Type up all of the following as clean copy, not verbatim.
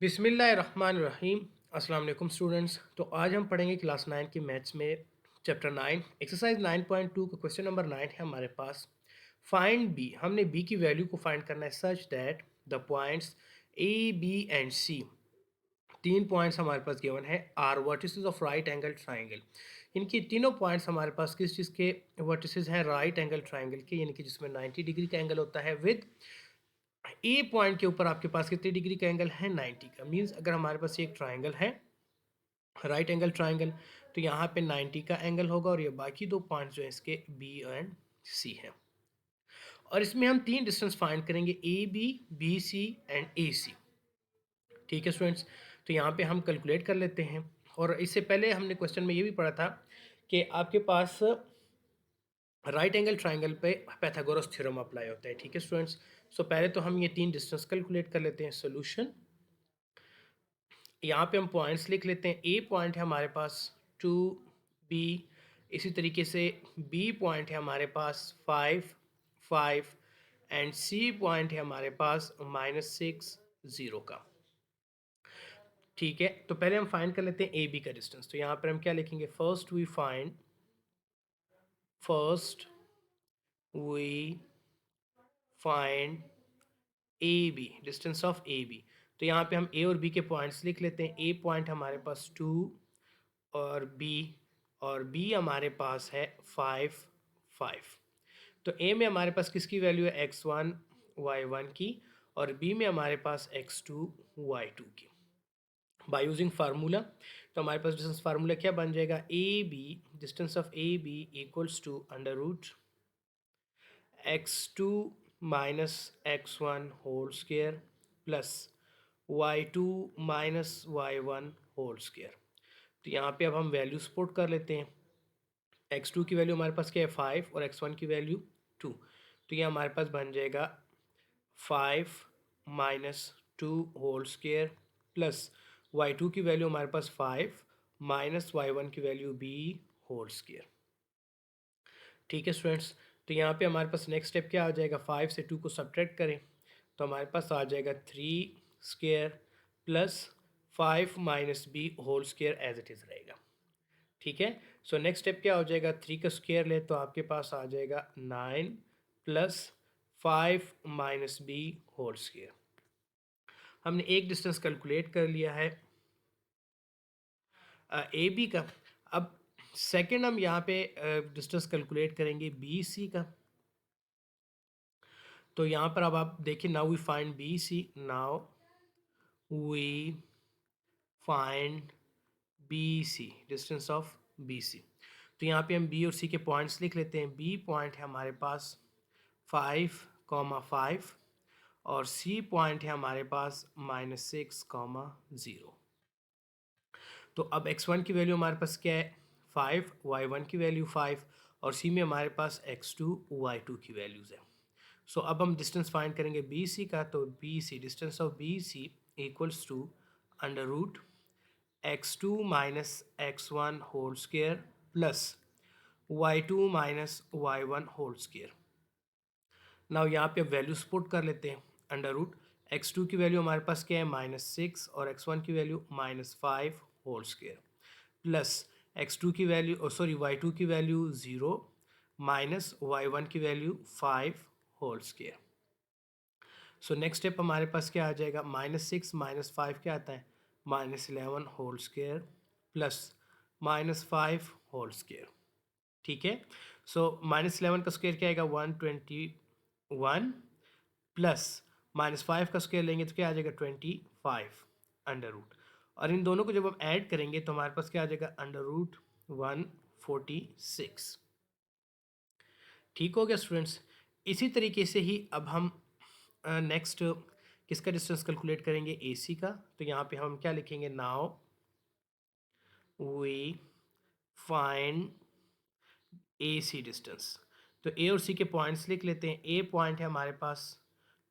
बिस्मिल्लाहिर्रहमानिर्रहीम। अस्सलाम वालेकुम स्टूडेंट्स। तो आज हम पढ़ेंगे क्लास 9 की मैथ्स में चैप्टर 9 एक्सरसाइज 9.2 का क्वेश्चन नंबर 9 है हमारे पास। फाइंड बी, हमने बी की वैल्यू को फाइंड करना है such that the points A B and C, तीन पॉइंट्स हमारे पास गिवन है, are vertices of right angle triangle. इनकी तीनों पॉइंट्स हमारे पास किस चीज़ के वर्टिसेस हैं? राइट एंगल ट्राइंगल के, यानी कि जिसमें 90 डिग्री का एंगल होता है विद ए पॉइंट के ऊपर आपके पास कितने डिग्री का एंगल है? 90 का। मीन्स अगर हमारे पास एक ट्राइंगल है राइट एंगल ट्राइंगल, तो यहाँ पे 90 का एंगल होगा और ये बाकी दो पॉइंट जो है इसके बी एंड सी हैं। और इसमें हम तीन डिस्टेंस फाइंड करेंगे, A B, B C and A C. ठीक है स्टूडेंट्स, तो यहाँ पे हम कैलकुलेट कर लेते हैं। और इससे पहले हमने क्वेश्चन में ये भी पढ़ा था कि आपके पास राइट एंगल ट्राइंगल पे पैथागोरस थ्योरम अप्लाई होता है। ठीक है स्टूडेंट्स, सो पहले तो हम ये तीन डिस्टेंस कैलकुलेट कर लेते हैं। सोल्यूशन, यहाँ पे हम पॉइंट्स लिख लेते हैं। ए पॉइंट है हमारे पास 2 बी, इसी तरीके से बी पॉइंट है हमारे पास 5 5 एंड सी पॉइंट है हमारे पास -6 0 का। ठीक है, तो पहले हम फाइंड कर लेते हैं ए बी का डिस्टेंस। तो यहाँ पर हम क्या लिखेंगे? First we find A B, distance of A B. तो यहाँ पे हम ए और बी के पॉइंट्स लिख लेते हैं। ए पॉइंट हमारे पास 2 और बी हमारे पास है 5 5। तो ए में हमारे पास किसकी वैल्यू है? x1 y1 की, और बी में हमारे पास x2 y2 की। बाय यूजिंग फार्मूला, तो हमारे पास डिस्टेंस फार्मूला क्या बन जाएगा? A B, distance of A B equals to under root x2 minus x1 whole square plus y2 minus y1 whole square. तो यहाँ पे अब हम वैल्यूज पुट कर लेते हैं। x2 की वैल्यू हमारे पास क्या है? 5 और x1 की वैल्यू 2। तो ये हमारे पास बन जाएगा 5 minus 2 whole square plus y2 की वैल्यू हमारे पास 5 माइनस y1 की वैल्यू b होल स्क्वायर। ठीक है स्टूडेंट्स, तो यहाँ पे हमारे पास नेक्स्ट स्टेप क्या आ जाएगा? 5 से 2 को सब्ट्रैक्ट करें तो हमारे पास आ जाएगा 3 square plus 5 minus B whole square as it is रहेगा। ठीक है, सो नेक्स्ट स्टेप क्या हो जाएगा? 3 का स्क्वायर ले तो आपके पास आ जाएगा 9 plus 5 minus B whole square. हमने एक डिस्टेंस कैलकुलेट कर लिया है ए बी का। अब सेकंड हम यहाँ पे डिस्टेंस कैलकुलेट करेंगे बी सी का। तो यहाँ पर अब आप देखिए, now we find B C, now we find B C, distance of B C. तो यहाँ पे हम बी और सी के पॉइंट्स लिख लेते हैं। बी पॉइंट है हमारे पास 5 5 और सी पॉइंट है हमारे पास -6 0। तो अब x1 की वैल्यू हमारे पास क्या है? 5, y1 की वैल्यू 5 और सी में हमारे पास x2 y2 की वैल्यूज़ है। सो अब हम डिस्टेंस फाइंड करेंगे बी सी का। तो B C, distance of B C equals to under root x2 minus x1 whole square plus y2 minus y1 whole square. Now यहाँ पे वैल्यूज पुट कर लेते हैं। अंडर रूट x2 की value हमारे पास क्या है? -6 और x1 की value -5 whole square plus x2 की वैल्यू सॉरी y2 की वैल्यू 0 माइनस y1 की value 5 whole square. So next step हमारे पास क्या आ जाएगा? -6 -5 क्या आता है? -11 whole square plus -5 whole square. ठीक है, सो -11 का स्क्वायर क्या आएगा? 121 प्लस -5 का स्क्वायर लेंगे तो क्या आ जाएगा? 25 अंडर रूट। और इन दोनों को जब हम ऐड करेंगे तो हमारे पास क्या आ जाएगा? Under root 146। ठीक हो गया स्टूडेंट्स। इसी तरीके से ही अब हम नेक्स्ट किसका डिस्टेंस कैलकुलेट करेंगे? ए सी का। तो यहाँ पे हम क्या लिखेंगे? Now we find A C distance. तो ए और सी के पॉइंट्स लिख लेते हैं। ए पॉइंट है हमारे पास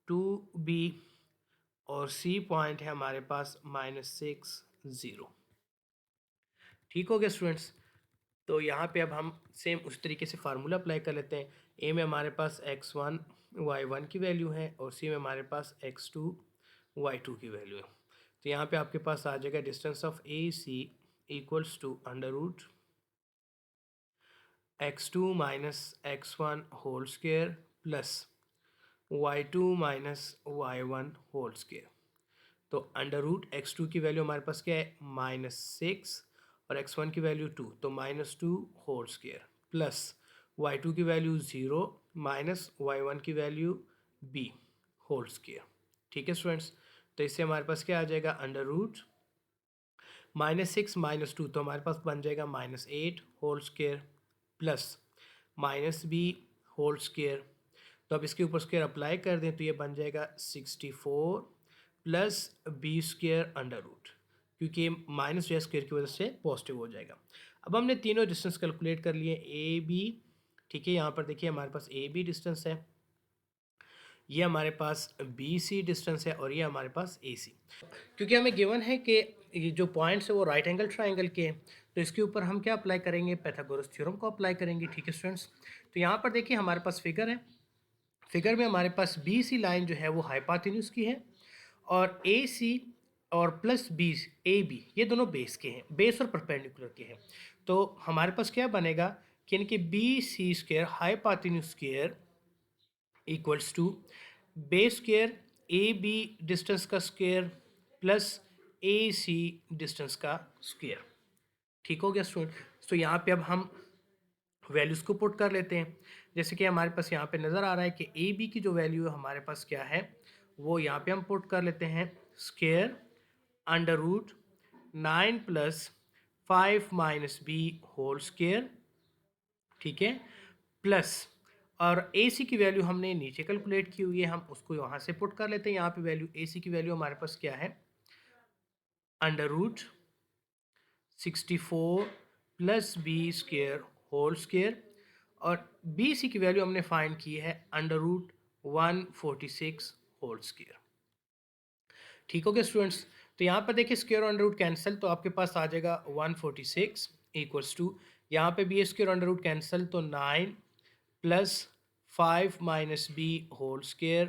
2 बी और सी पॉइंट है हमारे पास -6 0। ठीक हो गया स्टूडेंट्स, तो यहाँ पे अब हम सेम उस तरीके से फार्मूला अप्लाई कर लेते हैं। ए में हमारे पास x1 y1 की वैल्यू है और सी में हमारे पास x2 y2 की वैल्यू है। तो यहाँ पे आपके पास आ जाएगा distance of A C equals to under root x2 minus x1 whole square plus y2 minus y1 whole square. तो अंडर रूट x2 की वैल्यू हमारे पास क्या है -6 और x1 की वैल्यू 2, तो -2 होल स्क्वेयर प्लस y2 की वैल्यू 0 माइनस y1 की वैल्यू b होल स्क्वेयर। ठीक है स्टूडेंट्स, तो इससे हमारे पास क्या आ जाएगा अंडर रूट -6 -2, तो हमारे पास बन जाएगा -8 whole square plus -b whole square. तो अब इसके ऊपर स्क्वेयर अप्लाई कर दें तो ये बन जाएगा 64 plus B square under root, क्योंकि माइनस जो है स्क्वेयर की वजह से पॉजिटिव हो जाएगा। अब हमने तीनों डिस्टेंस कैलकुलेट कर लिए ए बी। ठीक है, यहाँ पर देखिए हमारे पास ए बी डिस्टेंस है, ये हमारे पास बी सी डिस्टेंस है और ये हमारे पास ए सी। क्योंकि हमें गिवन है कि ये जो पॉइंट्स है वो राइट एंगल ट्राइंगल के हैं, तो इसके ऊपर हम क्या अप्लाई करेंगे, पाइथागोरस थ्योरम को अप्लाई करेंगे। ठीक है स्टूडेंट्स, तो यहाँ पर देखिए हमारे पास फिगर है, फिगर में हमारे पास बी सी लाइन जो है वो हाइपोटेन्यूज की है और ए सी और प्लस बी ए बी ये दोनों बेस के हैं, बेस और परपेंडिकुलर के हैं। तो हमारे पास क्या बनेगा कि इनके B C square hypotenuse square equals to base square A B distance का square plus A C distance का स्क्वायर। ठीक हो गया स्टूडेंट, तो यहाँ पे अब हम वैल्यूज़ को पुट कर लेते हैं। जैसे कि हमारे पास यहाँ पे नज़र आ रहा है कि ए बी की जो वैल्यू है हमारे पास क्या है, वो यहाँ पे हम पुट कर लेते हैं square under root 9 plus 5 minus B whole square. ठीक है, प्लस और ए सी की वैल्यू हमने नीचे कैलकुलेट की हुई है, हम उसको यहाँ से पुट कर लेते हैं। यहाँ पे वैल्यू ए सी की वैल्यू हमारे पास क्या है under root 64 plus B square whole square और बी सी की वैल्यू हमने फाइंड की है अंडर रूट 146 होल स्क्वेयर। ठीक हो गया स्टूडेंट्स, तो यहाँ पर देखिए स्क्वेयर अंडर रूट कैंसिल, तो आपके पास आ जाएगा 146 इक्वल्स टू, यहाँ पे B square under root cancel तो 9 plus 5 minus B whole square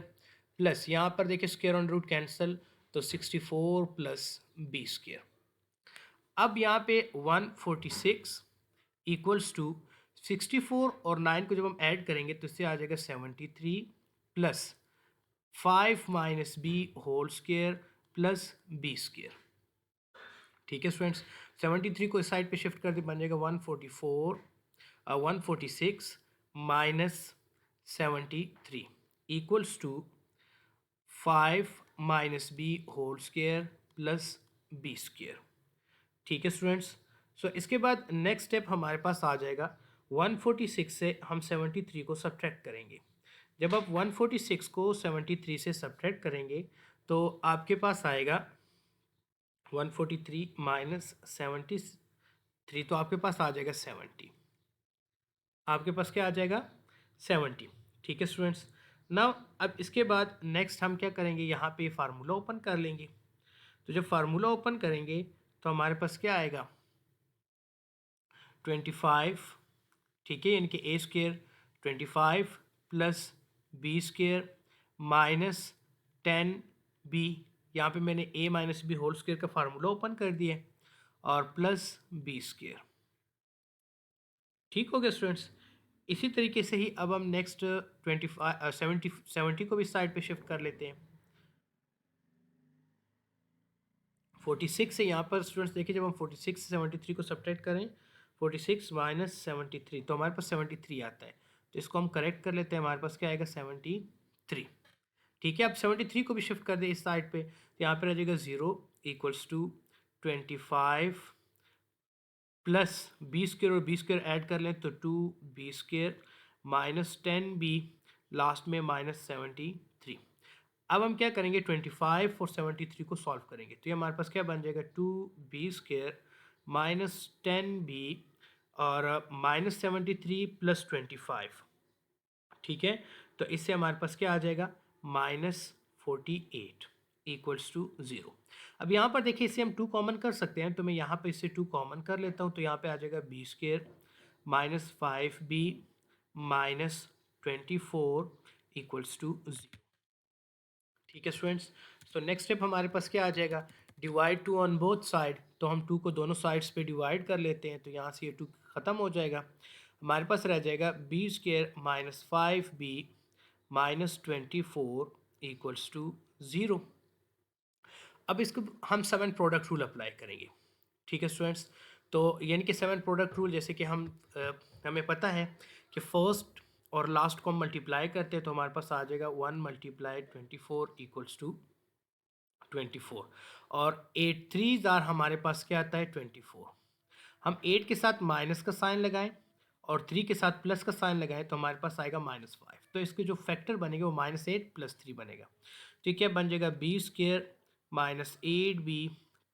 plus यहाँ पर देखिए स्क्वेयर अंडर रूट कैंसिल तो 64 प्लस बी स्क्वेयर। अब यहाँ पे 146 इक्वल्स टू 64 और 9 को जब हम ऐड करेंगे तो इससे आ जाएगा 73 plus 5 minus B whole square plus B square. ठीक है स्टूडेंट्स, 73 को इस साइड पे शिफ्ट कर दे बन जाएगा 146 minus 73 equals to 5 minus B whole square plus B square. ठीक है स्टूडेंट्स, सो इसके बाद नेक्स्ट स्टेप हमारे पास आ जाएगा 146 से हम 73 को सब्ट्रैक्ट करेंगे। जब आप 146 को 73 से सब्ट्रैक्ट करेंगे तो आपके पास आएगा 143 माइनस 73, तो आपके पास आ जाएगा 70। आपके पास क्या आ जाएगा 70। ठीक है स्टूडेंट्स, नाउ अब इसके बाद नेक्स्ट हम क्या करेंगे, यहाँ पे फार्मूला ओपन कर लेंगे। तो जब फार्मूला ओपन करेंगे तो हमारे पास क्या आएगा 25। ठीक है, यानी कि A square 25 plus B square minus 10b, यहाँ पे मैंने a minus B whole square का फार्मूला ओपन कर दिया और प्लस बी स्क्वेयर। ठीक हो गया स्टूडेंट्स, इसी तरीके से ही अब हम नेक्स्ट 70 को भी साइड पे शिफ्ट कर लेते हैं। 46 से यहाँ पर स्टूडेंट्स देखिए जब हम 46 से 73 को सब्ट्रैक्ट करें 46 माइनस 73 तो हमारे पास 73 आता है, तो इसको हम करेक्ट कर लेते हैं, हमारे पास क्या आएगा 73। ठीक है, अब 73 को भी शिफ्ट कर दें इस साइड पे, तो यहाँ पे रह जाएगा 0 equals to 25 plus B square और बी स्क्वेयर ऐड कर लें तो 2b square minus 10b last में माइनस 73। अब हम क्या करेंगे 25 और 73 को सॉल्व करेंगे, तो ये हमारे पास क्या बन जाएगा 2b स्क्वेयर माइनस 10b और माइनस 73 प्लस 25। ठीक है, तो इससे हमारे पास क्या आ जाएगा -48 इक्वल्स टू 0। अब यहाँ पर देखिए इससे हम 2 कॉमन कर सकते हैं, तो मैं यहाँ पर इससे 2 कॉमन कर लेता हूँ, तो यहाँ पे आ जाएगा B square minus 5b minus 24 equals to 0। ठीक है स्टूडेंट्स, तो नेक्स्ट स्टेप हमारे पास क्या आ जाएगा, डिवाइड 2 ऑन बोथ साइड, तो हम 2 को दोनों साइड्स पे डिवाइड कर लेते हैं, तो यहाँ से ये 2 ख़त्म हो जाएगा। हमारे पास रह जाएगा B square minus 5b minus 24 equals to 0। अब इसको हम 7 प्रोडक्ट रूल अप्लाई करेंगे। ठीक है स्टूडेंट्स, तो यानी कि 7 प्रोडक्ट रूल, जैसे कि हमें पता है कि फर्स्ट और लास्ट को हम मल्टीप्लाई करते हैं, तो हमारे पास आ जाएगा 1 मल्टीप्लाई 24 इक्वल्स टू 24, और 8 थ्री ज़ार हमारे पास क्या आता है 24। हम 8 के साथ माइनस का साइन लगाएं और 3 के साथ प्लस का साइन लगाएं, तो हमारे पास आएगा -5। तो इसके जो फैक्टर बनेगा वो -8 + 3 बनेगा। तो ये क्या बन जाएगा B square minus 8b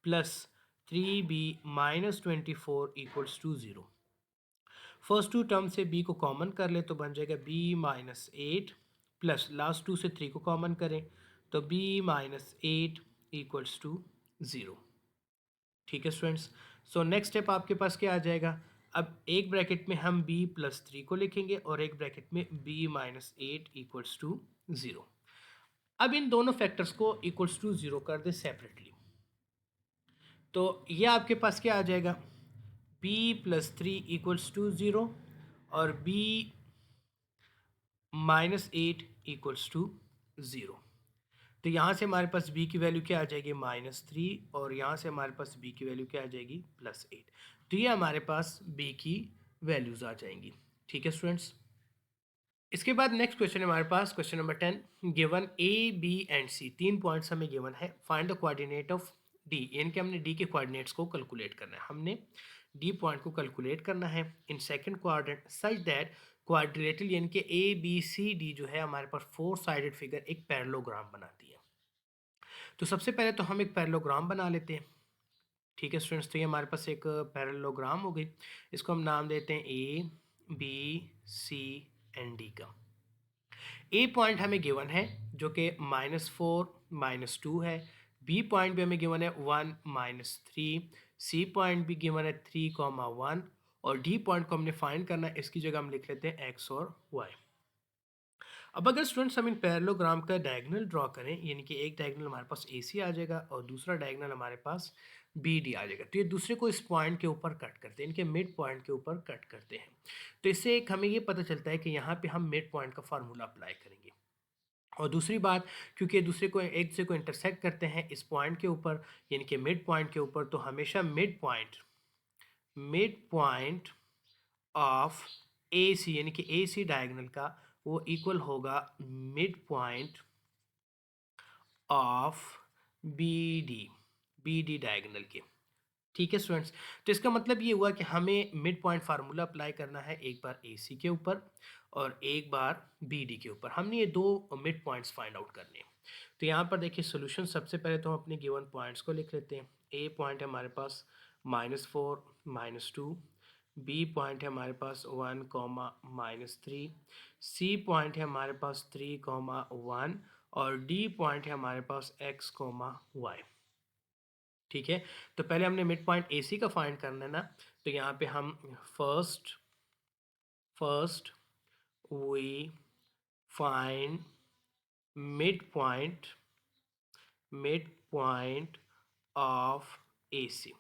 plus 3b minus 24 equals to 0। First two term से b को कॉमन कर ले तो बन जाएगा b -8 प्लस लास्ट 2 से 3 को कॉमन करें तो b -8 इक्वल्स टू 0। ठीक है स्टूडेंट्स, सो नेक्स्ट स्टेप आपके पास क्या आ जाएगा। अब एक ब्रैकेट में हम b + 3 को लिखेंगे और एक ब्रैकेट में b -8 इक्वल्स टू 0। अब इन दोनों फैक्टर्स को इक्वल्स टू 0 कर दे सेपरेटली, तो ये आपके पास क्या आ जाएगा b+3 इक्वल्स टू 0 और b -8 इक्वल्स टू 0। तो यहाँ से हमारे पास b की वैल्यू क्या आ जाएगी -3 और यहाँ से हमारे पास b की वैल्यू क्या आ जाएगी +8। तो ये हमारे पास b की वैल्यूज़ आ जाएंगी। ठीक है स्टूडेंट्स, इसके बाद नेक्स्ट क्वेश्चन है हमारे पास question number 10। Given a b and c, 3 points हमें गिवन है। Find the coordinate of d, यानी कि हमने d के कोऑर्डिनेट्स को कैलकुलेट करना है। हमने d पॉइंट को कैलकुलेट करना है in second quadrant such that quadrilateral, यानी कि a b c d जो है हमारे पास 4 साइडेड फिगर एक पैरेललोग्राम बनाती है। तो सबसे पहले तो हम एक पैरेललोग्राम बना लेते हैं। ठीक है स्टूडेंट्स, तो ये हमारे पास एक पैरेललोग्राम हो गई। इसको हम नाम देते हैं a b c and d का। ए पॉइंट हमें गिवन है जो कि -4 -2 है। बी पॉइंट भी हमें गिवन है 1 -3। सी पॉइंट भी गिवन है 3, 1 और डी पॉइंट को हमने फाइंड करना है। इसकी जगह हम लिख लेते हैं एक्स और वाई। अब अगर स्टूडेंट्स हम इन पैरेललोग्राम का डायगोनल ड्रॉ करें, यानी कि एक डायगोनल हमारे पास ए सी आ जाएगा और दूसरा डायगोनल हमारे पास बी डी आ जाएगा, तो ये दूसरे को इस पॉइंट के ऊपर कट करते हैं, इनके मिड पॉइंट के ऊपर कट करते हैं। तो इससे एक हमें ये पता चलता है कि यहाँ पे हम मिड पॉइंट का फार्मूला अप्लाई करेंगे। और दूसरी बात, क्योंकि दूसरे को एक दूसरे को इंटरसेक्ट करते हैं इस पॉइंट के ऊपर, यानी कि मिड पॉइंट के ऊपर, तो हमेशा mid point of A C, यानी कि ए सी डायगोनल का वो इक्वल होगा mid point of B D diagonal के। ठीक है स्टूडेंट्स, तो इसका मतलब ये हुआ कि हमें मिड पॉइंट फार्मूला अप्लाई करना है, एक बार ए सी के ऊपर और एक बार बी डी के ऊपर। हमने ये दो मिड पॉइंट्स फाइंड आउट करने हैं। तो यहाँ पर देखिए सोल्यूशन, सबसे पहले तो हम अपने गिवन पॉइंट्स को लिख लेते हैं। ए पॉइंट है हमारे पास -4 -2, बी पॉइंट है हमारे पास 1, -3, सी पॉइंट है हमारे पास 3, 1 और डी पॉइंट है हमारे पास x, y। ठीक है, तो पहले हमने मिड पॉइंट ए सी का फाइंड करना है ना, तो यहाँ पे हम first we find mid point of A C.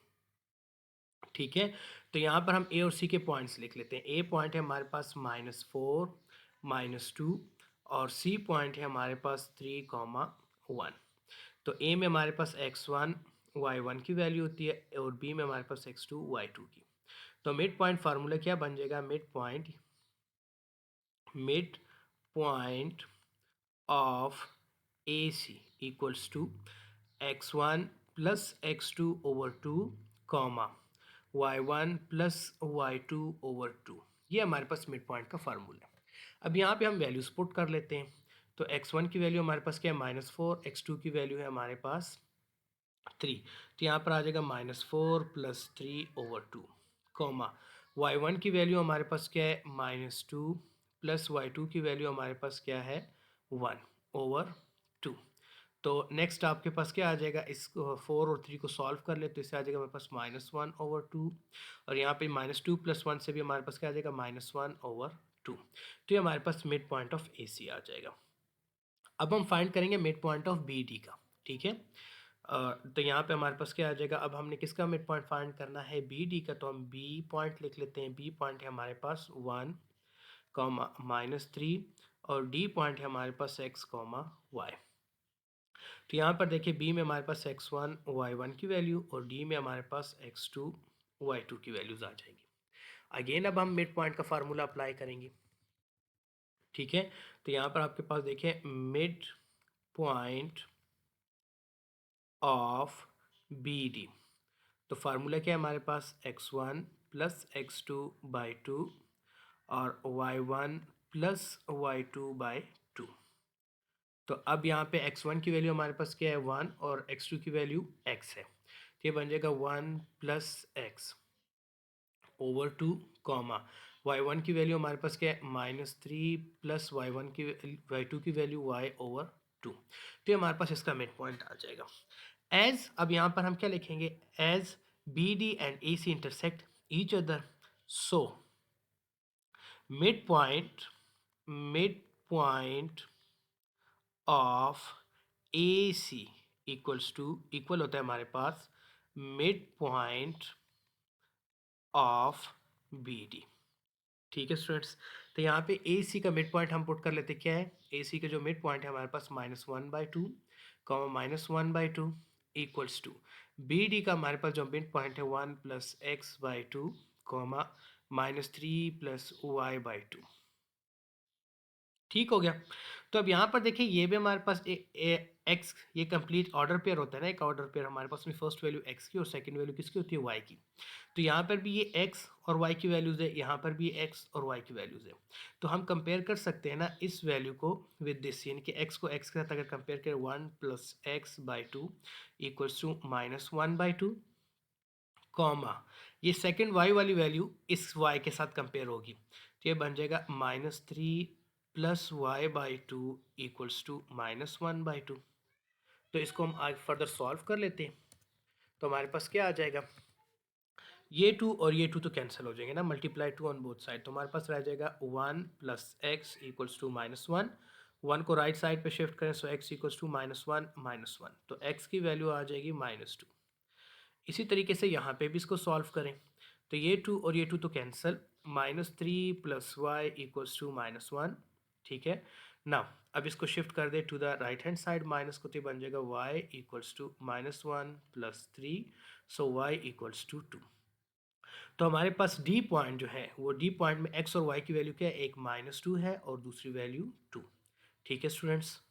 ठीक है, तो यहाँ पर हम ए और सी के पॉइंट्स लिख लेते हैं। ए पॉइंट है हमारे पास -4 -2 और सी पॉइंट है हमारे पास 3, 1। तो ए में हमारे पास x1 y1 की वैल्यू होती है और बी में हमारे पास x2 y2 की। तो मिड पॉइंट फार्मूला क्या बन जाएगा, mid point of A C equals to x1 + x2/2 y1 + y2/2। ये हमारे पास मिड पॉइंट का फार्मूला है। अब यहाँ पे हम वैल्यूज पुट कर लेते हैं। तो x1 की वैल्यू हमारे पास क्या है -4, x2 की वैल्यू है हमारे पास 3, तो यहाँ पर आ जाएगा -4 + 3/2 y1 की वैल्यू हमारे पास क्या है -2 + y2 की वैल्यू हमारे पास क्या है 1/2। तो नेक्स्ट आपके पास क्या आ जाएगा, इस 4 और 3 को सॉल्व कर ले तो इससे आ जाएगा हमारे पास -1/2 और यहाँ पे -2 + 1 से भी हमारे पास क्या आ जाएगा -1/2। तो ये हमारे पास mid point of A C आ जाएगा। अब हम फाइंड करेंगे mid point of B D का। ठीक है, तो यहाँ पे हमारे पास क्या आ जाएगा, अब हमने किसका मिड पॉइंट फाइंड करना है, बी डी का, तो हम बी पॉइंट लिख लेते हैं। बी पॉइंट है हमारे पास 1, -3 और डी पॉइंट है हमारे पास x, y। तो यहाँ पर देखिए बी में हमारे पास x1 y1 की वैल्यू और डी में हमारे पास x2 y2 की वैल्यूज आ जाएंगी। अगेन अब हम मिड पॉइंट का फार्मूला अप्लाई करेंगे, ठीक है। तो यहाँ पर आपके पास देखिए mid point of B D, तो फार्मूला क्या है हमारे पास, x1 प्लस x2/2 और y1 प्लस y2/2। तो अब यहाँ पे x1 की वैल्यू हमारे पास क्या है 1 और x2 की वैल्यू x है, तो ये बन जाएगा 1 plus x over 2 comma y1 की वैल्यू हमारे पास क्या है -3 प्लस y2 की वैल्यू y ओवर 2। तो ये हमारे पास इसका मिड पॉइंट आ जाएगा। एज अब यहाँ पर हम क्या लिखेंगे, as B D and A C intersect each other, so mid point of A C equals to, equal होता है हमारे पास mid point of B D, ठीक है स्टूडेंट्स। तो यहाँ पे ए सी का मिड पॉइंट हम पुट कर लेते, क्या है ए सी का जो मिड पॉइंट है हमारे पास -1/2 -1/2 इक्वल्स टू बी डी का हमारे पास जो मिड पॉइंट है 1 प्लस x/2 -3 प्लस y/2, ठीक हो गया। तो अब यहाँ पर देखिए ये भी हमारे पास एक्स, ये कंप्लीट ऑर्डर पेयर होता है ना, एक ऑर्डर पेयर हमारे पास में फर्स्ट वैल्यू एक्स की और सेकंड वैल्यू किसकी होती है, वाई की। तो यहाँ पर भी ये एक्स और वाई की वैल्यूज़ है, यहाँ पर भी एक्स और वाई की वैल्यूज़ है। तो हम कंपेयर कर सकते हैं ना इस वैल्यू को विद दिस, यानी कि एक्स को एक्स के साथ अगर कंपेयर करें 1 plus x/2 equals to -1/2 comma ये सेकंड y वाली वैल्यू इस y के साथ कंपेयर होगी, तो ये बन जाएगा -3 प्लस y/2 इक्वल्स टू -1/2। तो इसको हम आगे फर्दर सॉल्व कर लेते हैं। तो हमारे पास क्या आ जाएगा, ये 2 और ये 2 तो कैंसिल हो जाएंगे ना, मल्टीप्लाई 2 ऑन बोथ साइड, तो हमारे पास रह जाएगा 1 प्लस एक्स इक्वल्स टू -1। 1 को राइट साइड पे शिफ्ट करें, सो x इक्वल्स टू -1, तो x की वैल्यू आ जाएगी -2। इसी तरीके से यहाँ पे भी इसको सॉल्व करें, तो ये 2 और ये 2 तो cancel, -3 plus Y equals to -1, ठीक है ना। अब इसको शिफ्ट कर दे to the right hand side, minus को, तो बन जाएगा y equals to -1 plus 3, so y equals to 2। तो हमारे पास डी पॉइंट जो है वो डी पॉइंट में x और y की वैल्यू क्या है, एक -2 है और दूसरी वैल्यू 2, ठीक है स्टूडेंट्स।